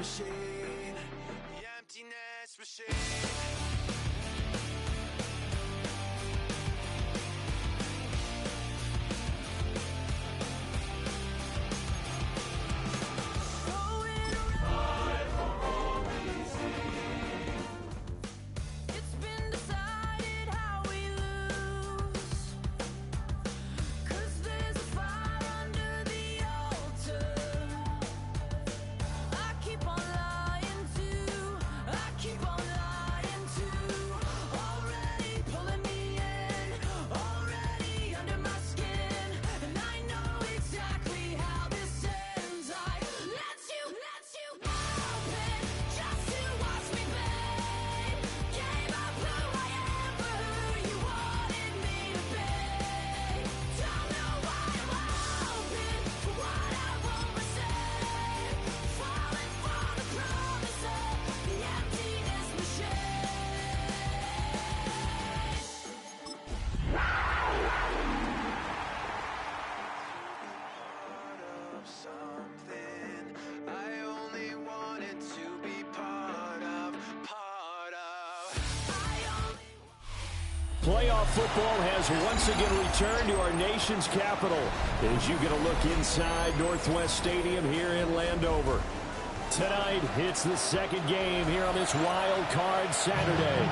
machine, the emptiness machine. Playoff football has once again returned to our nation's capital as you get a look inside Northwest Stadium here in Landover. Tonight, it's the second game here on this wild card Saturday,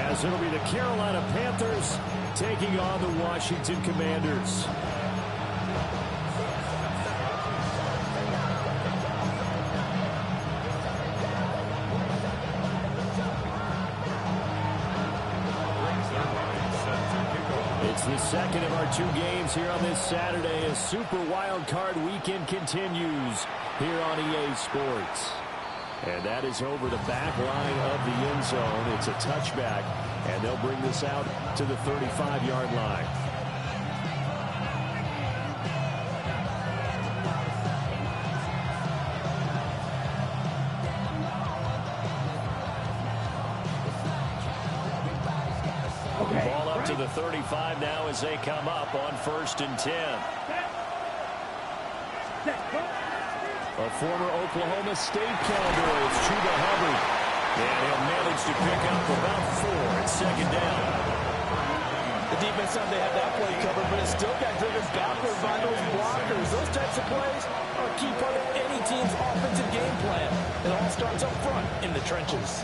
as it'll be the Carolina Panthers taking on the Washington Commanders. It's the second of our two games here on this Saturday as Super Wild Card Weekend continues here on EA Sports. And that is over the back line of the end zone. It's a touchback, and they'll bring this out to the 35-yard line. Ball up to the 35 now as they come up on 1st and 10. A former Oklahoma State Cowboy is Chuba Hubbard. And he'll manage to pick up about 4 at second down. The defense said they had that play covered, but it still got driven backward by those blockers. Those types of plays are a key part of any team's offensive game plan. It all starts up front in the trenches.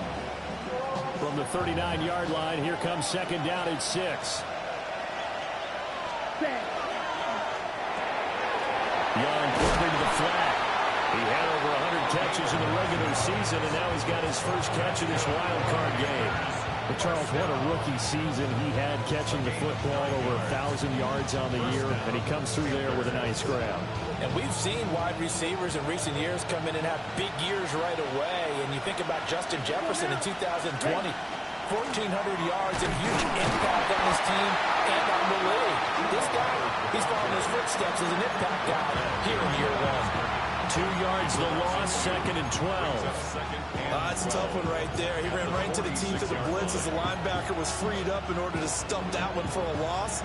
From the 39-yard line, here comes second down at 6. Young quickly to the flat. He had over 100 catches in the regular season, and now he's got his first catch in this wild card game. But Charles, what a rookie season he had catching the football, over 1,000 yards on the year, and he comes through there with a nice grab. And we've seen wide receivers in recent years come in and have big years right away. And you think about Justin Jefferson in 2020, 1,400 yards and huge impact on his team and on the league. This guy, he's following his footsteps as an impact guy here in year 1. 2 yards the loss, 2nd and 12. That's a tough one right there. He ran right into the teeth of the blitz as the linebacker was freed up in order to stump that one for a loss.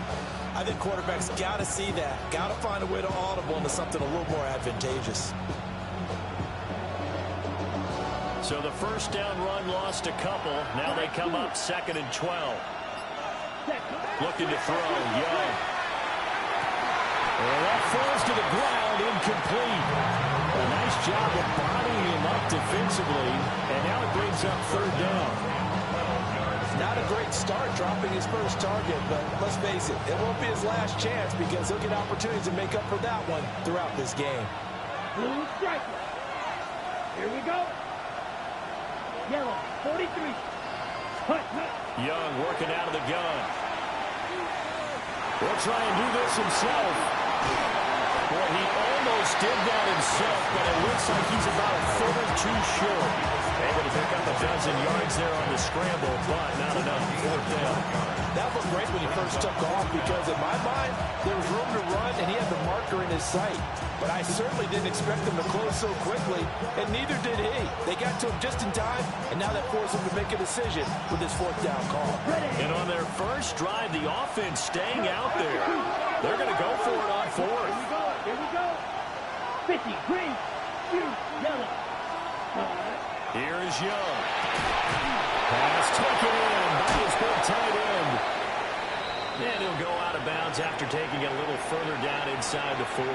I think quarterbacks got to see that. Got to find a way to audible into something a little more advantageous. So the first down run lost a couple. Now they come up 2nd and 12. Looking to throw, Young. And that falls to the ground, incomplete. A nice job of bodying him up defensively, and now it brings up 3rd down. Not a great start dropping his first target, but let's face it, it won't be his last chance because he'll get opportunities to make up for that one throughout this game. Blue striker. Here we go. Yellow, 43. Young working out of the gun. He'll try and do this himself. Boy, he almost did that himself, but it looks like he's about a foot or two short. Able to pick up a dozen yards there on the scramble, but not enough. 4th down. That looked great when he first took off because in my mind, there was room to run and he had the marker in his sight. But I certainly didn't expect him to close so quickly, and neither did he. They got to him just in time, and now that forced him to make a decision with his 4th down call. And on their first drive, the offense staying out there. They're going to go for it on 4th. Here we go. 50, green, blue, yellow. Here is Young. Pass taken in by his big tight end. And he'll go out of bounds after taking it a little further down inside the 40.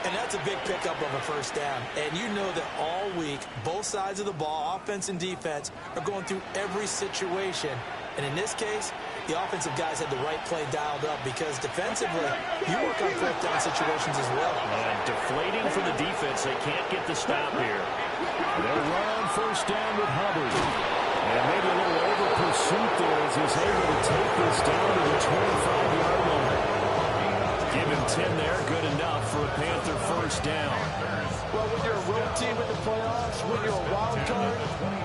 And that's a big pickup of a first down. And you know that all week, both sides of the ball, offense and defense, are going through every situation. And in this case, the offensive guys had the right play dialed up because defensively, you work on fourth down situations as well. And deflating for the defense. They can't get the stop here. They'll run on first down with Hubbard. And maybe a little over pursuit there as he's able to take this down to the 25-yard line. Give him 10 there, good enough for a Panther first down. Well, when you're a road team in the playoffs, when you're a wild card,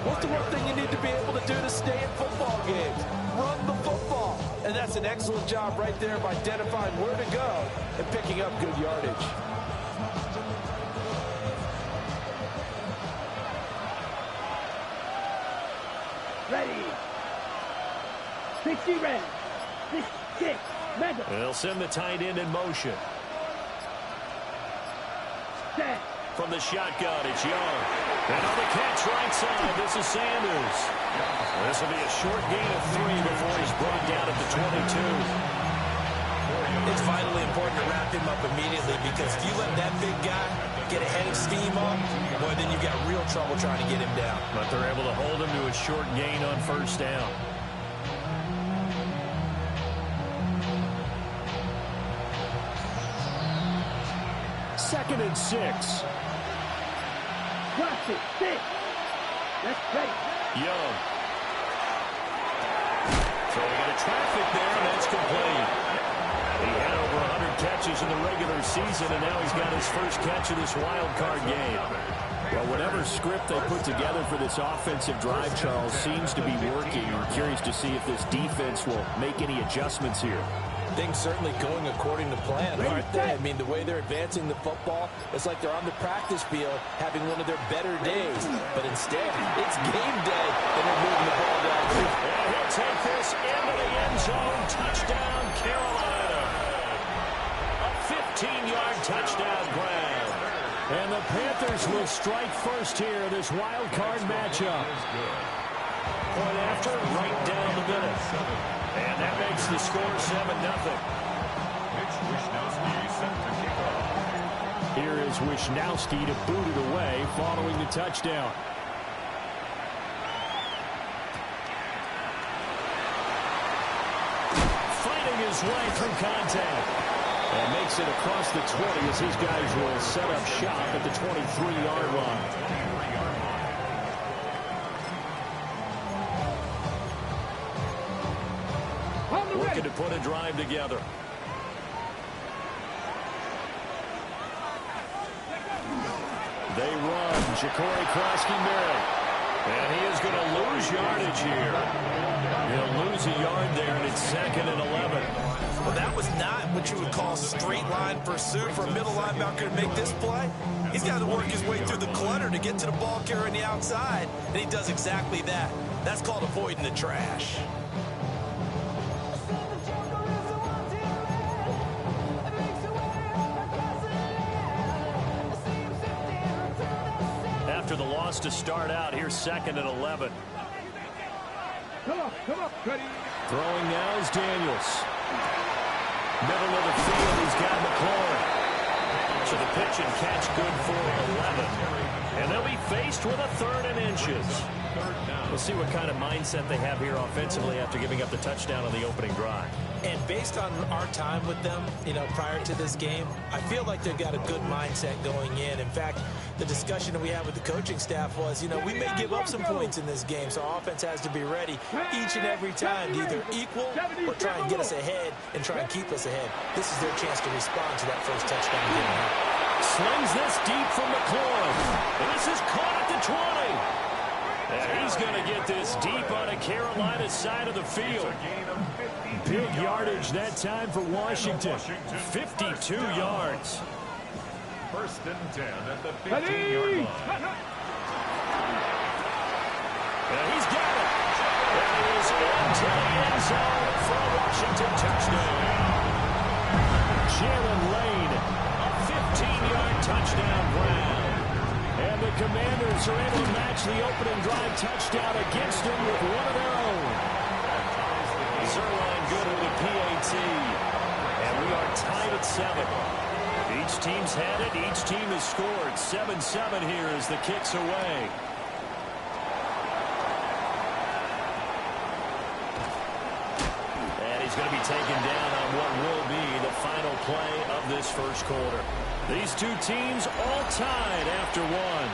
what's the one thing you need to be able to do to stay in football games? Run the football. And that's an excellent job right there of identifying where to go and picking up good yardage. Ready. 60 ready. 6, mega. They'll send the tight end in motion. Set. From the shotgun, it's Young. And on the catch right side, this is Sanders. This will be a short gain of 3 before he's brought down at the 22. It's vitally important to wrap him up immediately because if you let that big guy get ahead of steam on, boy, then you've got real trouble trying to get him down. But they're able to hold him to a short gain on first down. Second and 6. Watch it. 6. That's ready. Young. Throwing into traffic there, and that's complete. He had over 100 catches in the regular season, and now he's got his first catch of this wild card game. Well, whatever script they put together for this offensive drive, Charles, seems to be working. I'm curious to see if this defense will make any adjustments here. Things certainly going according to plan, aren't they? I mean, the way they're advancing the football, it's like they're on the practice field having one of their better days. But instead, it's game day, and they're moving the ball down. And he'll take this into the end zone. Touchdown, Carolina. A 15-yard touchdown grab. And the Panthers will strike first here in this wild card matchup. Point after, right down the middle. And that makes the score 7-0. Here is Wishnowsky to boot it away following the touchdown. Fighting his way through contact. And makes it across the 20 as these guys will set up shop at the 23-yard line. Looking to put a drive together. They run. Ja'Cory Krosky-Merritt. And he is going to lose yardage here. He'll lose a yard there, and it's 2nd and 11. Well, that was not what you would call straight line pursuit for a middle linebacker to make this play. He's got to work his way through the clutter to get to the ball carrier on the outside, and he does exactly that. That's called avoiding the trash. After the loss to start out, here's 2nd and 11. Come on, ready. Throwing now is Daniels. Middle of the field, he's got McLaurin. So the pitch and catch good for 11. And they'll be faced with a 3rd and inches. We'll see what kind of mindset they have here offensively after giving up the touchdown on the opening drive. And based on our time with them, prior to this game, I feel like they've got a good mindset going in. In fact, the discussion that we had with the coaching staff was, we may give up some points in this game, so our offense has to be ready each and every time to either equal or try and get us ahead and try and keep us ahead. This is their chance to respond to that first touchdown game. Slings this deep from McLaurin. This is caught at the 20. And he's going to get this deep on a Carolina side of the field. Big yardage that time for Washington. 52 yards. 1st and 10 at the 15-yard line. And he's got it. And it is into the end zone for a Washington touchdown. Jalen Lane, a 15-yard touchdown grab. And the Commanders Panthers are able to match the opening drive touchdown against them with one of their own. Zerline good with the PAT. And we are tied at 7. Each team's had it. Each team has scored. 7-7 here as the kick's away. And he's going to be taken down on what will be the final play of this first quarter. These two teams all tied after one.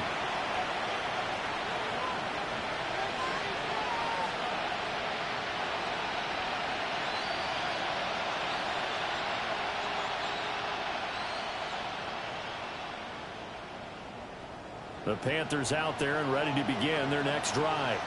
The Panthers out there and ready to begin their next drive.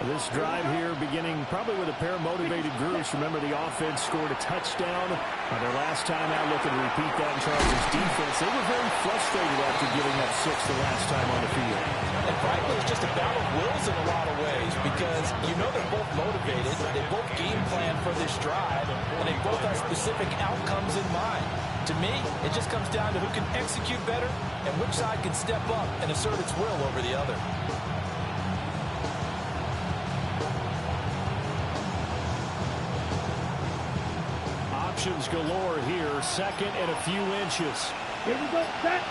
This drive here beginning probably with a pair of motivated groups. Remember, the offense scored a touchdown their last time out, looking to repeat that in Chargers defense. They were very frustrated after giving up 6 the last time on the field. And frankly, it's just a battle of wills in a lot of ways because you know they're both motivated. They both game plan for this drive, and they both have specific outcomes in mind. To me, it just comes down to who can execute better and which side can step up and assert its will over the other. Options galore here. Second and a few inches. Here we go. Set.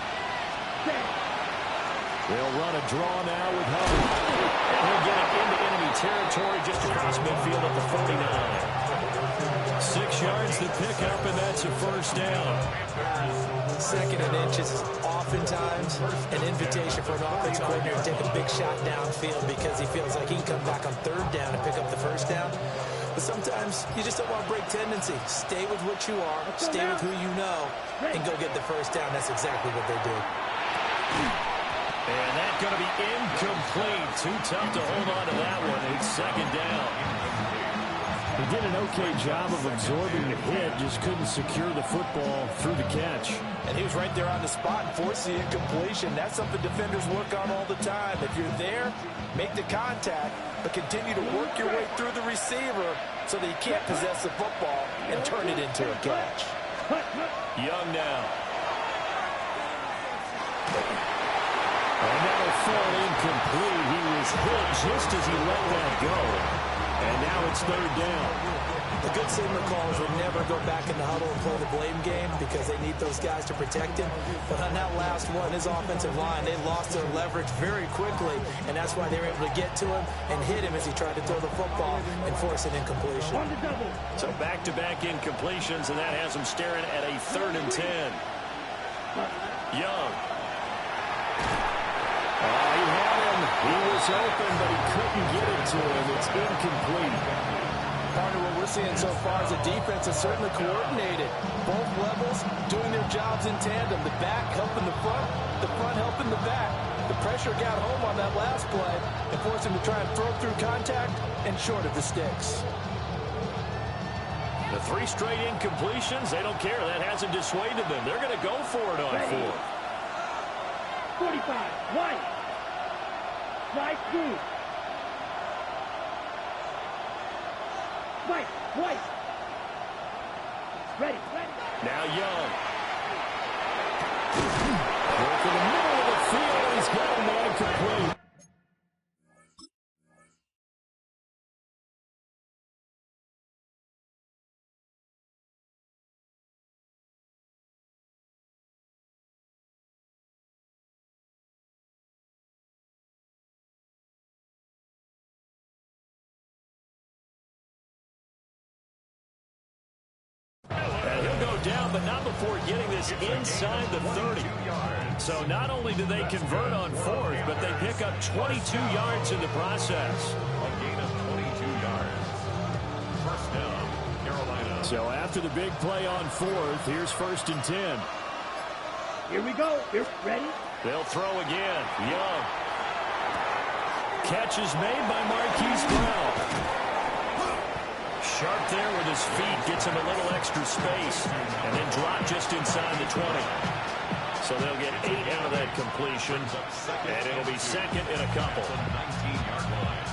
They'll run a draw now with Hubbard. And he'll get it into enemy territory just across midfield at the 49. 6 yards to pick up, and that's a first down. Second and inches is oftentimes an invitation for an offense coordinator to take a big shot downfield because he feels like he can come back on third down and pick up the first down. But sometimes you just don't want to break tendency. Stay with what you are, stay with who you know, and go get the first down. That's exactly what they did. And that's going to be incomplete. Too tough to hold on to that one. It's second down. He did an okay job of absorbing the hit, just couldn't secure the football through the catch. And he was right there on the spot and forced the incompletion. That's something defenders work on all the time. If you're there, make the contact, but continue to work your way through the receiver so that he can't possess the football and turn it into a catch. Young now. And that'll fall incomplete. He was hit just as he let that go. And now it's third down. The good signal callers will never go back in the huddle and play the blame game because they need those guys to protect him. But on that last one, his offensive line, they lost their leverage very quickly, and that's why they were able to get to him and hit him as he tried to throw the football and force an incompletion. So back-to-back incompletions, and that has him staring at a 3rd and 10. Young. He had him. He was open, but he couldn't get it to him. It's incomplete. Partner, what we're seeing so far is the defense is certainly coordinated. Both levels doing their jobs in tandem. The back helping the front helping the back. The pressure got home on that last play and forced him to try and throw through contact and short of the sticks. The 3 straight incompletions, they don't care. That hasn't dissuaded them. They're going to go for it on 4th. 45, White. Right through. White. Ready. Now Young. Work in the middle of the field. He's got him incomplete. And he'll go down, but not before getting this inside the 30. So not only do they convert on 4th, but they pick up 22 yards in the process. A gain of 22 yards. First down, Carolina. So after the big play on 4th, here's 1st and 10. Here we go. Ready? They'll throw again. Young. Catch is made by Marquise Brown. Sharp there with his feet, gets him a little extra space, and then drop just inside the 20. So they'll get 8 out of that completion, and it'll be second and a couple. 19-yard line.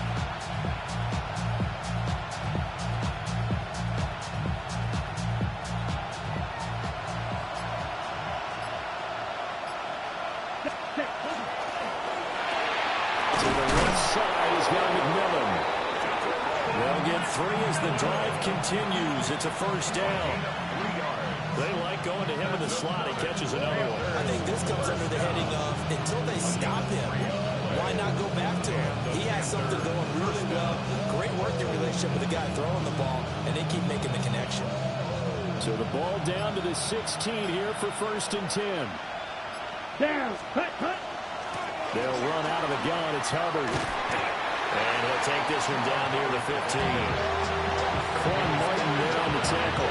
3 as the drive continues. It's a first down. They like going to him in the slot. He catches another one. I think this comes under the heading of until they stop him, why not go back to him? He has something going really well. Great working relationship with the guy throwing the ball, and they keep making the connection. So the ball down to the 16 here for first and 10. Down. Cut, cut. They'll run out of the gun. It's Hubbard. And he'll take this one down near the 15. Quan Martin there on the tackle.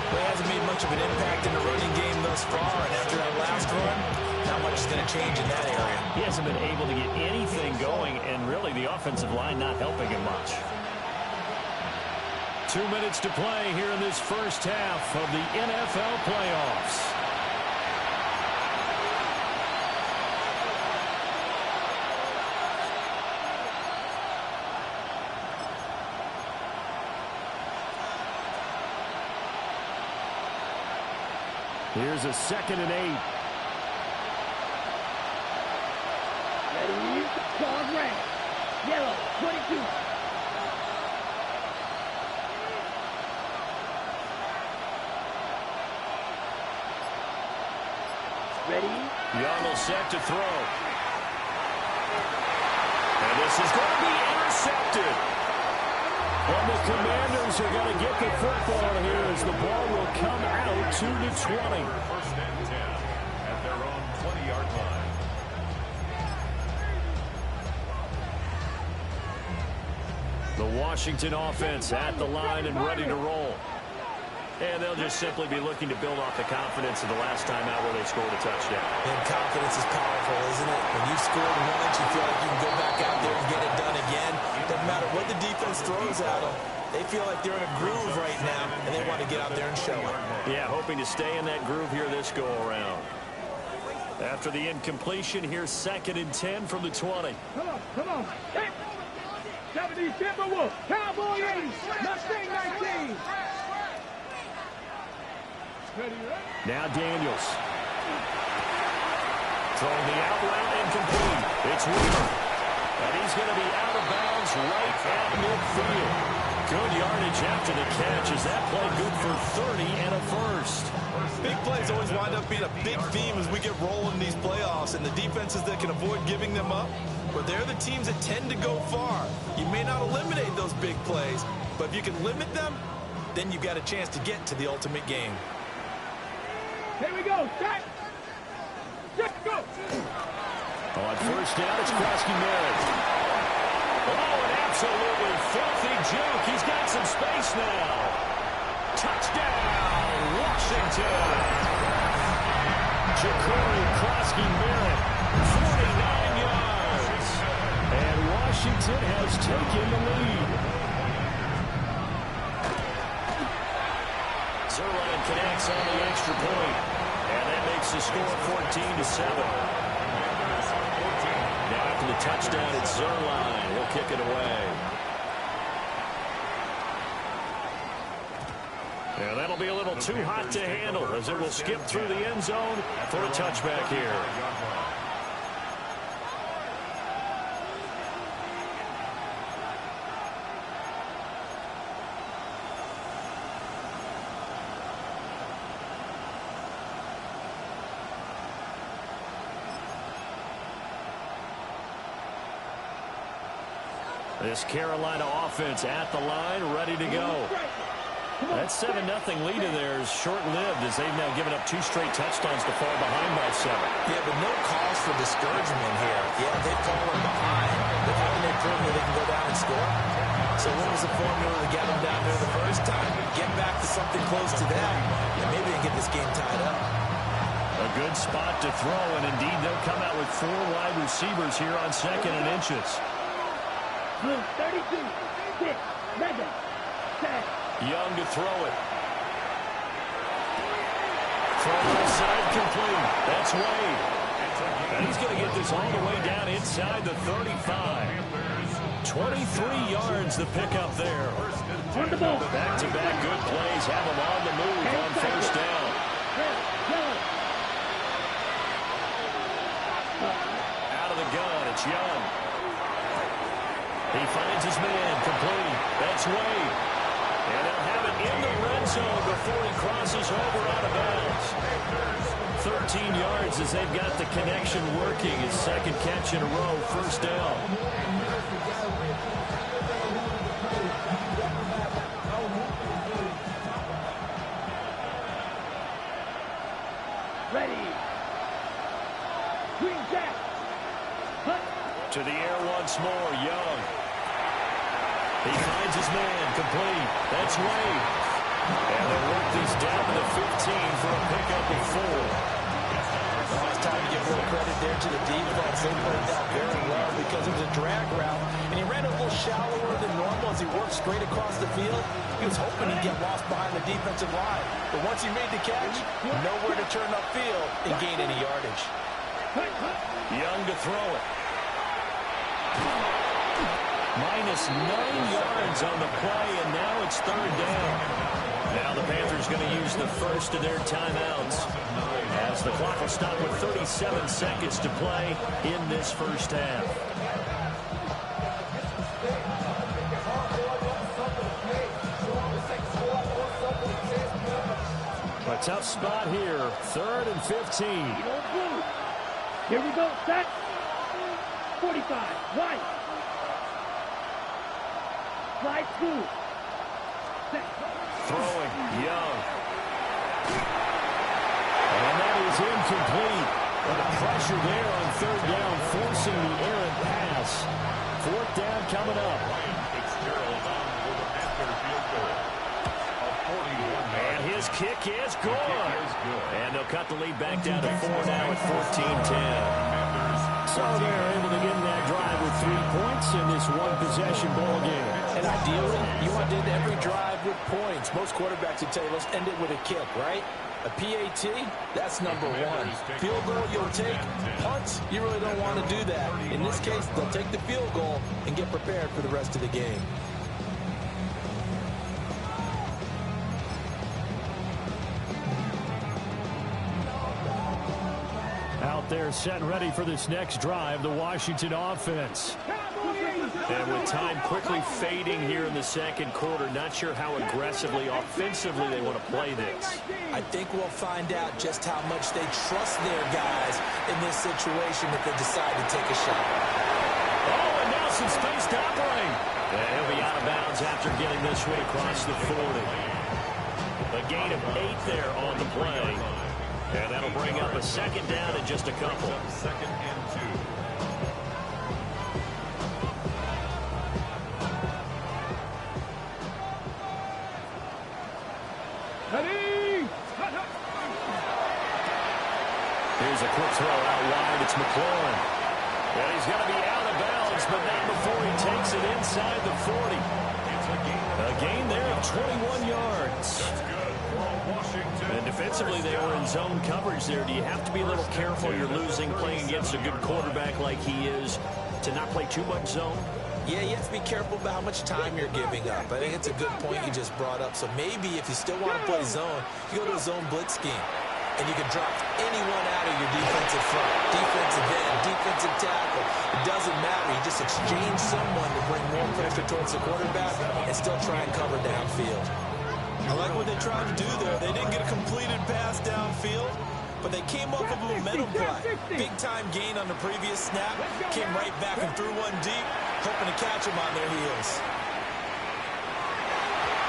Well, he hasn't made much of an impact in the running game thus far, and after that last run, not much is going to change in that area. He hasn't been able to get anything going, and really the offensive line not helping him much. 2 minutes to play here in this first half of the NFL playoffs. Here's a 2nd and 8. Ready? Card red. Yellow. 22. Ready? Young will set to throw. And this is going to be intercepted. And the Commanders are going to get the football here as the ball will come out to the 20. First and 10 at their own 20-yard line. The Washington offense at the line and ready to roll. And they'll just simply be looking to build off the confidence of the last time out where they scored a touchdown. And confidence is powerful, isn't it? When you've scored once, you feel like you can go back out there and get it done again. Doesn't matter what the defense throws at them. They feel like they're in a groove right now, and they want to get out there and show it. Yeah, hoping to stay in that groove here this go-around. After the incompletion, here's 2nd and 10 from the 20. Come on, come on. Hey. 70 Timberwolves. Cowboy 80. Mustang 19. Now Daniels. Throwing the out route incomplete. It's Weaver. And he's going to be out of bounds right at midfield. Good yardage after the catch. Is that play good for 30 and a first? Big plays always wind up being a big theme as we get rolling in these playoffs, and the defenses that can avoid giving them up, but they're the teams that tend to go far. You may not eliminate those big plays, but if you can limit them, then you've got a chance to get to the ultimate game. Here we go. Set. Set. Go. On first down, it's Krosky-Merritt. Oh, an absolutely filthy juke. He's got some space now. Touchdown, Washington. Jacory Krosky-Merritt, 49 yards. And Washington has taken the lead. Zerline connects on the extra point. And that makes the score 14-7. Now after the touchdown, it's Zerline. He'll kick it away. And that'll be a little too hot to handle as it will skip through the end zone for a touchback here. This Carolina offense at the line, ready to go. That 7-0 lead in there is short-lived as they've now given up 2 straight touchdowns to fall behind by 7. Yeah, but no cause for discouragement here. Yeah, they've fallen behind, but haven't they proven that they can go down and score? So what was the formula to get them down there the first time? Get back to something close to that, and maybe they can get this game tied up. A good spot to throw, and indeed they'll come out with 4 wide receivers here on 2nd and inches. 32. 6. Mega. 10. Young to throw it. From inside complete. That's Wade. And he's going to get this all the way down inside the 35. 23 yards the pickup there. On the ball. Back-to-back good plays have him on the move on first down. Out of the gun, it's Young. He finds his man, complete. That's Wade. And they'll have it in the red zone before he crosses over out of bounds. 13 yards as they've got the connection working. His second catch in a row, first down. Ready. Green Jack. To the air once more, Young. He finds his man, complete. That's Wade. And they work this down to the 15 for a pickup of 4. It's time to give a little credit there to the defense. They played that very well because it was a drag route, and he ran a little shallower than normal as he worked straight across the field. He was hoping he'd get lost behind the defensive line. But once he made the catch, nowhere to turn upfield and gain any yardage. Young to throw it. Minus 9 yards on the play, and now it's third down. Now the Panthers going to use the first of their timeouts as the clock will stop with 37 seconds to play in this first half. A tough spot here, 3rd and 15. Here we go, set. 45, right. Slide 2. Set. Throwing, Young. And that is incomplete. But the pressure there on third down, forcing the errant pass. Fourth down coming up. And his kick is good. And they'll cut the lead back down to 4 now at 14-10. So they're able to get in that drive with 3 points in this one-possession ball game. And ideally, you want to end every drive with points. Most quarterbacks would tell you, let's end it with a kick, right? A PAT, that's number 1. Field goal, you'll take. Punts, you really don't want to do that. In this case, they'll take the field goal and get prepared for the rest of the game. Out there set and ready for this next drive, the Washington offense. And with time quickly fading here in the second quarter, not sure how aggressively, offensively they want to play this. I think we'll find out just how much they trust their guys in this situation if they decide to take a shot. Oh, and now some space to operate. And he'll be out of bounds after getting this one across the 40. A gain of 8 there on the play. And that'll bring up a second down in just a couple. Second and 2. Ready. Here's a quick throw out wide. It's McLaurin. And he's going to be out of bounds, but not before he takes it inside the 40. A gain there of 21 yards. And defensively, they were in zone coverage there. Do you have to be a little careful? You're losing, playing against a good quarterback like he is, to not play too much zone? Yeah, you have to be careful about how much time you're giving up. I think it's a good point you just brought up. So maybe if you still want to play zone, you go to a zone blitz scheme. And you can drop anyone out of your defensive front. Defensive end, defensive tackle. It doesn't matter. You just exchange someone to bring more pressure towards the quarterback and still try and cover downfield. I like what they tried to do there. They didn't get a completed pass downfield, but they came off of a momentum play. Big-time gain on the previous snap. Came right back and threw one deep, hoping to catch them on their heels.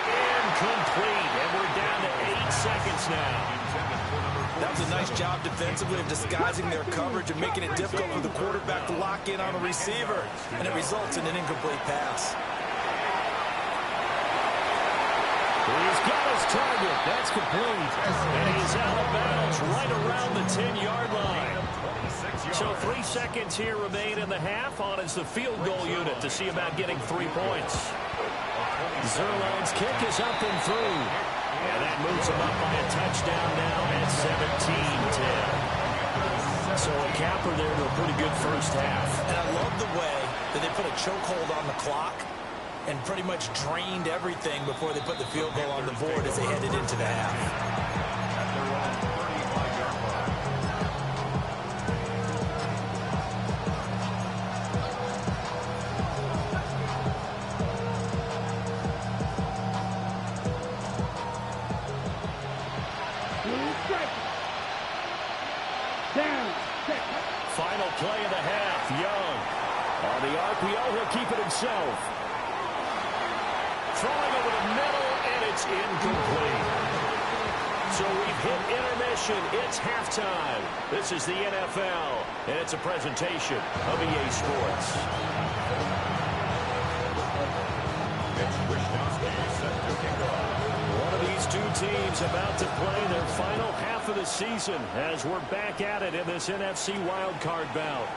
Incomplete, and we're down to 8 seconds now. That was a nice job defensively of disguising their coverage and making it difficult for the quarterback to lock in on a receiver, and it results in an incomplete pass. He's got his target. That's complete. And he's out of bounds right around the 10-yard line. So 3 seconds here remain in the half. On is the field goal unit to see about getting 3 points. Zuerlein's kick is up and through. And that moves him up by a touchdown now at 17-10. So a capper there to a pretty good first half. And I love the way that they put a chokehold on the clock and pretty much drained everything before they put the field goal on the board as they headed into the half. Tapio, he'll keep it himself. Throwing over the middle, and it's incomplete. So we've hit intermission. It's halftime. This is the NFL, and it's a presentation of EA Sports. Mitch Wishnowsky set to kick off. One of these two teams about to play their final half of the season as we're back at it in this NFC wildcard bout.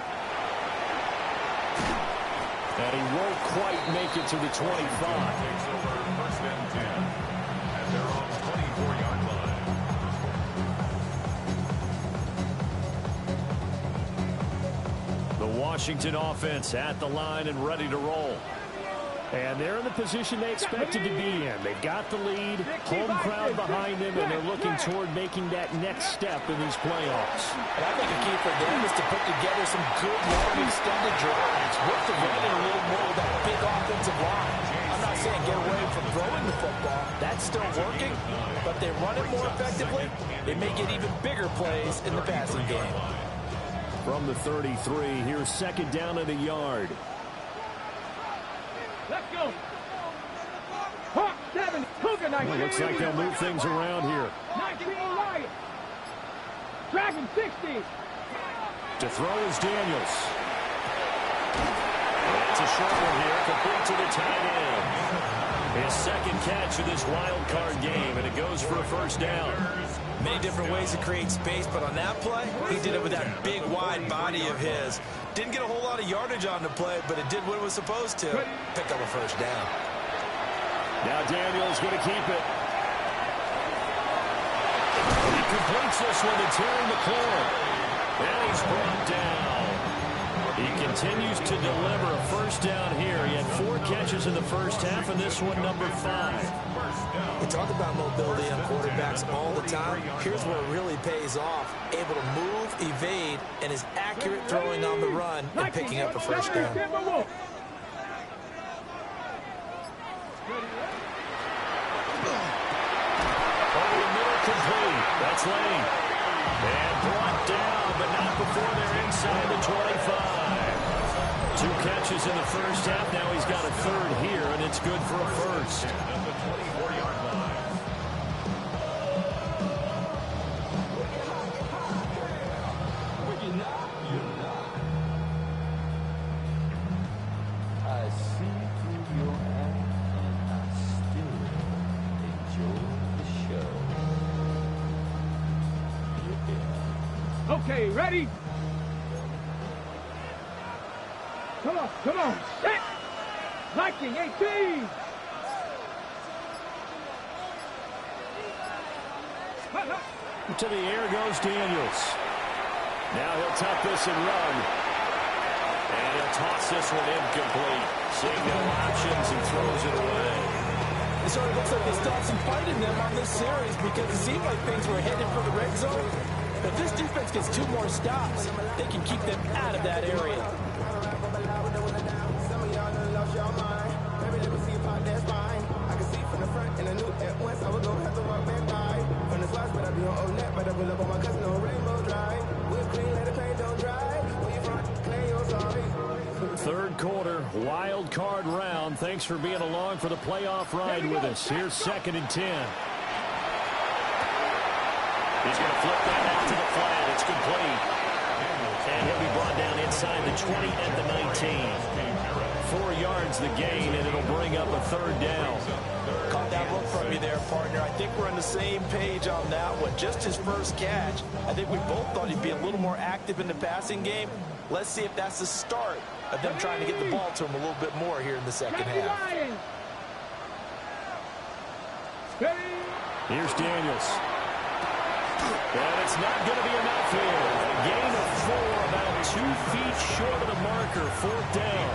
And he won't quite make it to the 25. Takes over first and 10 at their own 24-yard line. The Washington offense at the line and ready to roll. And they're in the position they expected to be in. They've got the lead, home crowd behind them, and they're looking toward making that next step in these playoffs. And I think the key for them is to put together some good, long, extended drives. Work the run a little more with that big offensive line. I'm not saying get away from throwing the football. That's still working, but they run it more effectively. They may get even bigger plays in the passing game. From the 33, here's second down and a yard. Let's go. Hawk 7, Cougar 19. Well, looks like they'll move things around here. 19 Lion. Dragon 60. To throw is Daniels. It's a short one here, complete to the tight end. His second catch of this wild card game, and it goes for a first down. Many different ways to create space, but on that play, he did it with that big, wide body of his. Didn't get a whole lot of yardage on the play, but it did what it was supposed to. Pick up a first down. Now Daniels going to keep it. He completes this one to Terry McLaurin. And he's brought down. He continues to deliver a first down here. He had 4 catches in the first half, and this one number 5. We talk about mobility on quarterbacks all the time. Here's where it really pays off. Able to move, evade, and is accurate throwing on the run and picking up a first down. Over the middle, complete. That's Lane. And brought down, but not before they're inside the 25. 2 catches in the first half. Now he's got a third here, and it's good for a first. Okay, ready? Come on, come on. Set. Viking 18. To the air goes Daniels. Now he'll tuck this and run. And he'll toss this one incomplete. Seeing no options and throws it away. It sort of looks like they still have some fight in them on this series because it seemed like things were headed for the red zone. If this defense gets 2 more stops, they can keep them out of that area. Third quarter, wild card round. Thanks for being along for the playoff ride with us. Here's second and 10. He's going to flip that out to the flat. It's complete. And he'll be brought down inside the 20 at the 19. 4 yards the gain, and it'll bring up a third down. Caught that look from you there, partner. I think we're on the same page on that one. Just his first catch. I think we both thought he'd be a little more active in the passing game. Let's see if that's the start of them trying to get the ball to him a little bit more here in the second half. Here's Daniels. And it's not going to be enough here. A gain of 4, about 2 feet short of the marker. 4th down.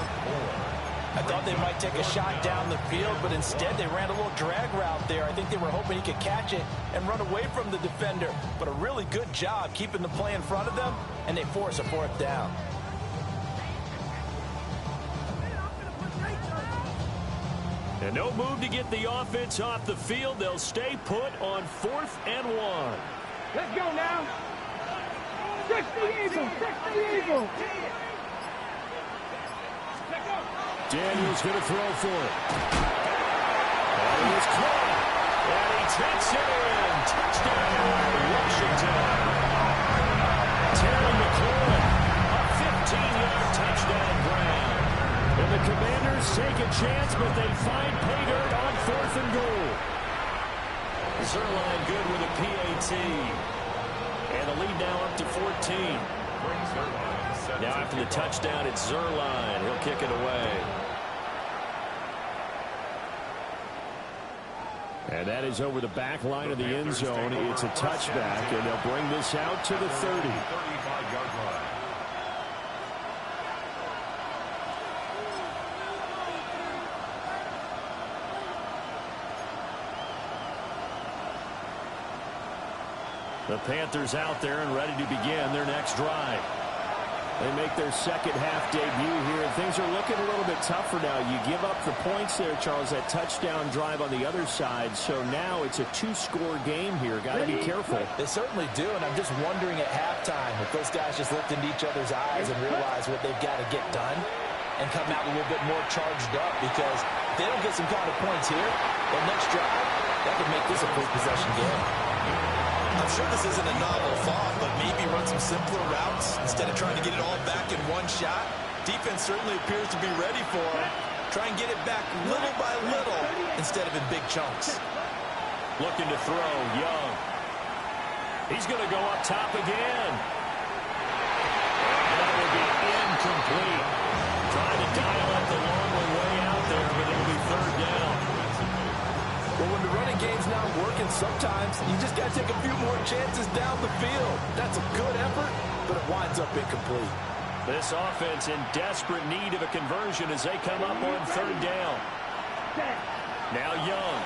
I thought they might take a shot down the field, but instead they ran a little drag route there. I think they were hoping he could catch it and run away from the defender. But a really good job keeping the play in front of them, and they force a 4th down. And no move to get the offense off the field. They'll stay put on 4th and 1. Let's go now. 60 Eagles, 60 Eagles. Let's go. Daniels going to throw for it. And he is caught. And he takes it in. Touchdown, Washington. Terry McLaurin, a 15-yard touchdown grab. And the Commanders take a chance, but they find pay dirt on 4th and goal. Zuerlein good with a PAT. And the lead now up to 14. Now after the touchdown, it's Zuerlein. He'll kick it away. And that is over the back line of the end zone. It's a touchback, and they'll bring this out to the 30. 35-yard line. The Panthers out there and ready to begin their next drive. They make their second half debut here, and things are looking a little bit tougher now. You give up the points there, Charles, that touchdown drive on the other side. So now it's a 2-score game here. Got to be careful. They certainly do, and I'm just wondering at halftime if those guys just looked into each other's eyes and realize what they've got to get done and come out a little bit more charged up, because if they don't get some kind of points here, the next drive, that could make this a full possession game. I'm sure this isn't a novel thought, but maybe run some simpler routes instead of trying to get it all back in one shot. Defense certainly appears to be ready for it. Try and get it back little by little instead of in big chunks. Looking to throw, Young. He's going to go up top again. And that will be incomplete. Trying to dial up the long way out there, but it'll be 3rd down. Well, when the running game's not working, sometimes you just got to take a few more chances down the field. That's a good effort, but it winds up incomplete. This offense in desperate need of a conversion as they come up on 3rd down. Now Young.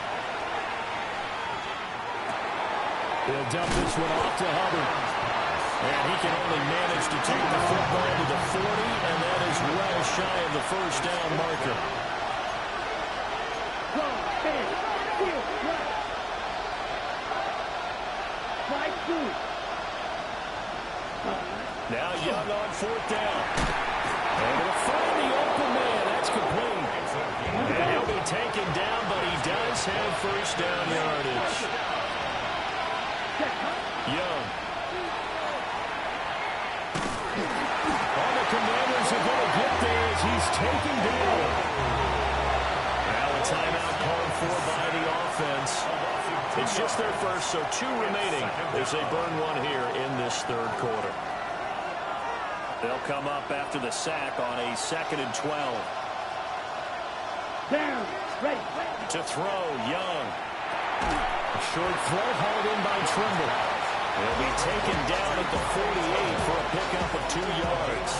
He'll dump this one off to Hubbard. And he can only manage to take the football to the 40, and that is well shy of the 1st down marker. Now Young on 4th down. And he'll find the open man. That's complete. And he'll be taken down, but he does have 1st down yardage. Young. All the Commanders are going to get there as he's taken down. Now a timeout called for by the offense. It's just their first, so 2 remaining as they burn one here in this 3rd quarter. They'll come up after the sack on a 2nd and 12. Down, ready. To throw, Young. A short throw hauled in by Trimble. He'll be taken down at the 48 for a pickup of 2 yards.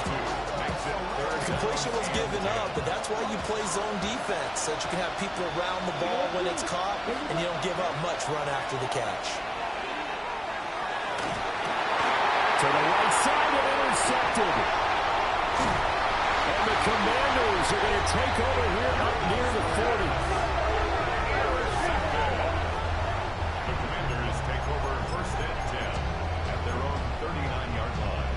Completion was given up, but that's why you play zone defense, so that you can have people around the ball when it's caught, and you don't give up much run after the catch. To the right side and intercepted. And the Commanders are going to take over here up near the 40. The Commanders take over 1st and 10 at their own 39-yard line.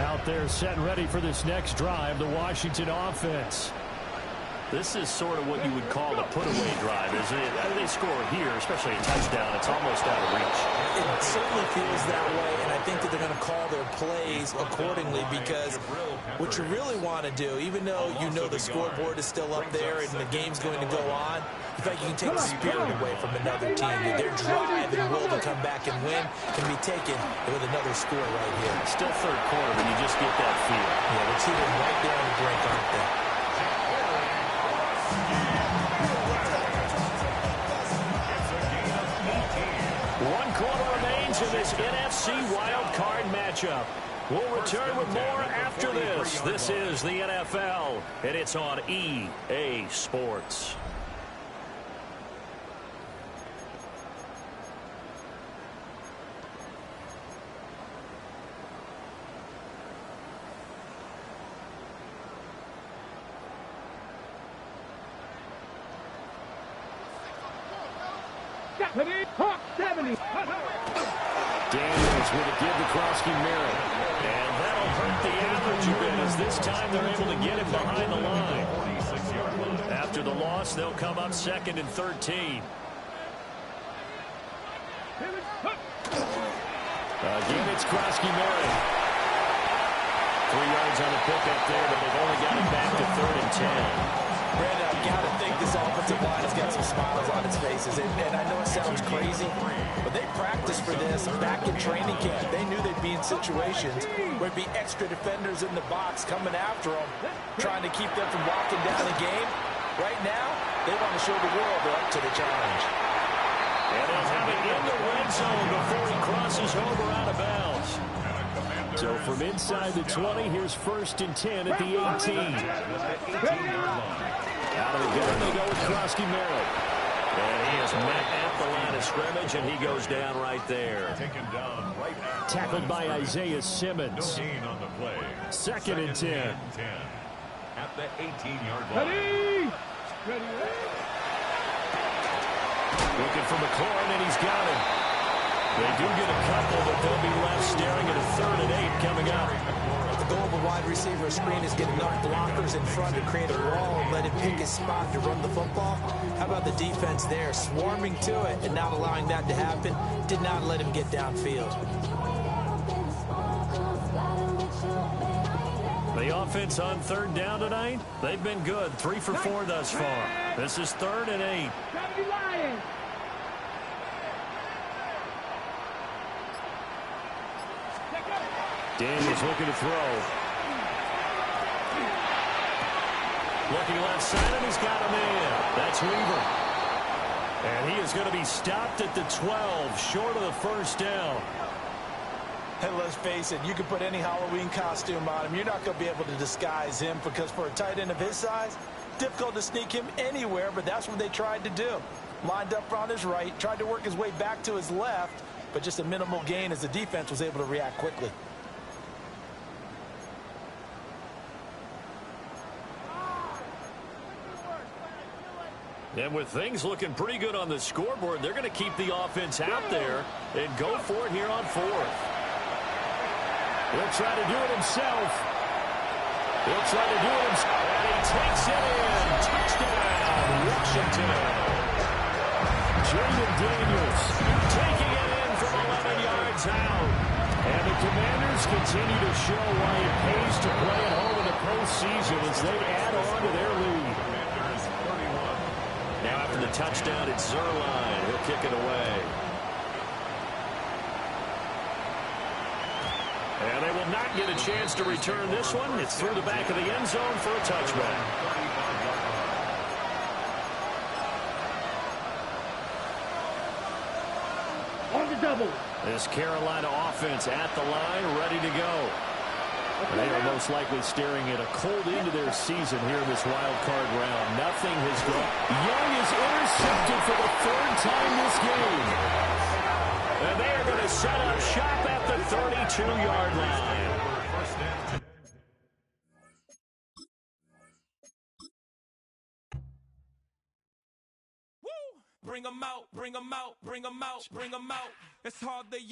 Out there set ready for this next drive, the Washington offense. This is sort of what you would call a put-away drive, isn't it? They score here, especially a touchdown. It's almost out of reach. It certainly feels that way, and I think that they're going to call their plays accordingly, because what you really want to do, even though you know the scoreboard is still up there and the game's going to go on, in fact, you can take the spirit away from another team. That their drive and will to come back and win can be taken with another score right here. Still 3rd quarter, but you just get that feel. Yeah, they're teetering right there on the brink, aren't they? One quarter remains in this NFC Wild Card matchup. We'll return with more after this. This is the NFL, and it's on EA Sports. Hawk 70. Daniels with a give to Krosky-Merritt. And that'll hurt the average a bit as this time they're able to get him behind the line. After the loss, they'll come up second and 13. Again, it's Krosky-Merritt. 3 yards on the pickup there, but they've only got it back to 3rd and 10. Brandon, I've got to think this offensive line has got some smiles on its faces. And I know it sounds crazy, but they practiced for this back in training camp. They knew they'd be in situations where there'd be extra defenders in the box coming after them, trying to keep them from locking down the game. Right now, they want to show the world they're up to the challenge. And they'll have it in the red zone before he crosses over out of bounds. So from inside the 20, here's 1st and 10 at the 18. Out of the gun, they go with Krosky-Merritt. And he is met at the line of scrimmage, and he goes down right there. Taken down right at Tackled by Isaiah Simmons. no gain on the play. 2nd and 10. At the 18-yard line. Ready? Looking for McLaurin, and he's got him. They do get a couple, but they'll be left staring at a 3rd and 8 coming up. The goal of a wide receiver screen is get enough blockers in front to create a wall and let him pick his spot to run the football. How about the defense there, swarming to it and not allowing that to happen? Did not let him get downfield. The offense on 3rd down tonight, they've been good. 3 for 4 thus far. This is 3rd and 8. Gotta be lying. Daniels looking to throw. Looking left side, and he's got a man. That's Weaver. And he is going to be stopped at the 12, short of the 1st down. Hey, let's face it, you can put any Halloween costume on him. You're not going to be able to disguise him because for a tight end of his size, difficult to sneak him anywhere, but that's what they tried to do. Lined up on his right, tried to work his way back to his left, but just a minimal gain as the defense was able to react quickly. And with things looking pretty good on the scoreboard, they're going to keep the offense out there and go for it here on 4th. He'll try to do it himself. He'll try to do it himself. And he takes it in. Touchdown, Washington. Jaden Daniels taking it in from 11 yards out. And the Commanders continue to show why it pays to play at home in the postseason as they add on to their lead. Now after the touchdown, it's Zuerlein. He'll kick it away. And they will not get a chance to return this one. It's through the back of the end zone for a touchback. On the double. This Carolina offense at the line, ready to go. They are most likely staring at a cold end to their season here in this wild card round. Nothing has gone. Young is intercepted for the 3rd time this game. And they are going to set up shop at the 32-yard line. Bring 'em out, bring 'em out, bring 'em out, bring 'em out. It's hard to